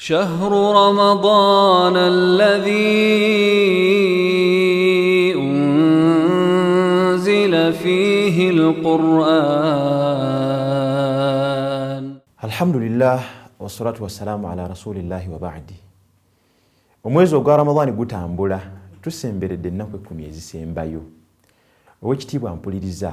شهر رمضان الذي أنزل فيه القرآن. الحمد لله والصلاة والسلام على رسول الله وبعد. Omwezi ogwa Ramadhani gutambula tusemberedde ennaku 10 ezisembayo. Owekitiibwa mpuliriza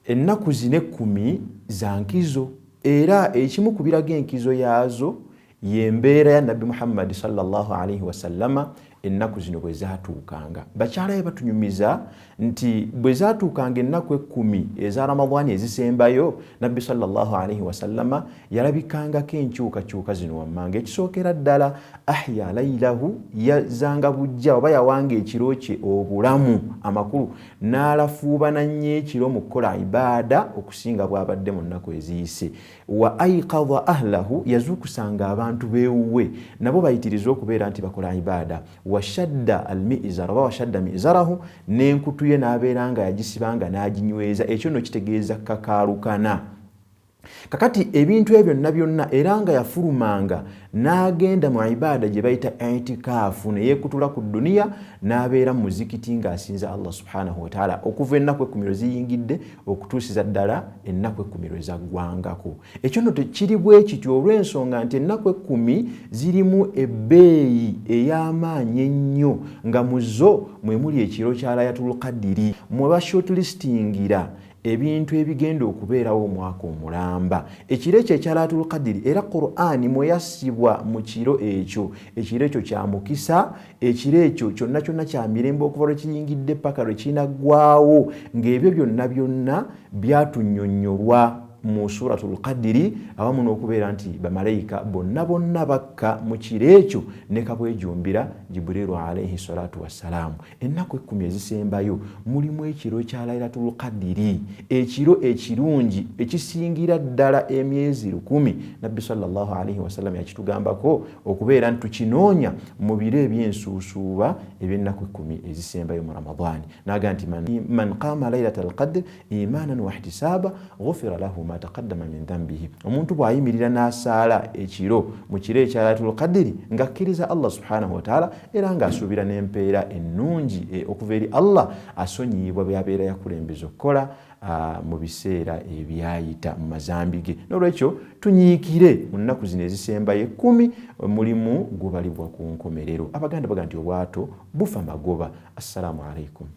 ennaku zino 10 za nkizo era ekimu ku biraga enkizo yaazo yembeera ya Nabbi Muhammad sallallahu alaihi wasallama ennaku zino bwe zaatuukanga. Bakyalabe batunyumiza nti bwe zaatuukanga ennaku 10 eza Ramadhani ezisembayo Nabbi sallallahu alaihi wasallama yalabikangako enkyukakyuka zino wammanga. Ekisookera ddala ahya laylahu, yazanga bujja oba yawanga ekiro kye obulamu amakulu n'alafuubana nnyo ekiro mu kukola ibaada okusinga bw'abadde mu nnaku eziyise. Wa aiqadha ahlahu, yazuukusanga abantu beewuwe nabo bayitiriza okubeera nti bakola ibaada. Washadda almizara wa washadda mizarahu, n'enkutu ye n'abeera nga yagisibanga n'aginyweza. Ekyo nno kitegeeza kakaalukana. Kakati ebintu ebyo byonna era nga yafulumanga n'agenda mu ibaada gye bayita itikaafu, ne yeekutula ku duniya n'abeera mu muzikiti ng'asinza Allah subhanahu wa ta'ala okuva ennaku 10 ziyingidde okutuusiza ddala ennaku 10 ezaggwangako. Ekyo nno tekiri bwe kityo olw'ensonga nti ennaku 10 zirimu ebbeeyi ey'amaanyi ennyo, nga mu zo mwe muli ekiro kya Laylatul Qadri mwe bashortlistingira ebintu ebigenda okubeerawo omwaka omulamba. Ekiro ekyo ekya Laylatul Qadri era Qur'ani mwe yassibwa mu kiro ekyo. Ekiro ekyo kya mukisa, ekiro ekyo kyonna kyonna kya mirembe okuva lwe kiyingidde paka lwe kinaggwaawo, ng'ebyo byonna byatunnyonnyolwa mu suratul Qadri, awamu n'okubeera nti bamalayika bonna bakka mu kiro ekyo ne kabwejumbira Jibrilu alayhi salatu wassalamu. Ennaku 10 ezisembayo mulimu ekiro kya Laylatul Qadri, ekiro ekirungi ekisingira ddala emyezi 10. Nabbi sallallahu alayhi wasallam yakitugambako okubeera nti tukinoonya mu biro ebyensuusuuba eby'ennaku 10 ezisembayo mu Ramadhani. Naga nti man qama Laylatul Qadri imanan wa ihtisaba ghufira lahu taqaddama min dhanbihi. Omuntu bw'ayimirira n'asaala ekiro mu kiro ekya Laylatul Qadri ng'akkiriza Allah subhanahu wa ta'ala era ng'asuubira n'empeera ennungi okuva eri Allah, asonyiibwa byabeera yakulembeza okukola mu biseera ebyayita mu mazambi ge. N'olwekyo tunyiikire mu nnaku zino ezisembayo 10 mulimu gubalibwa ku nkomerero. Abaganda baga nti obwato bufa magoba. Assalamu alaikum.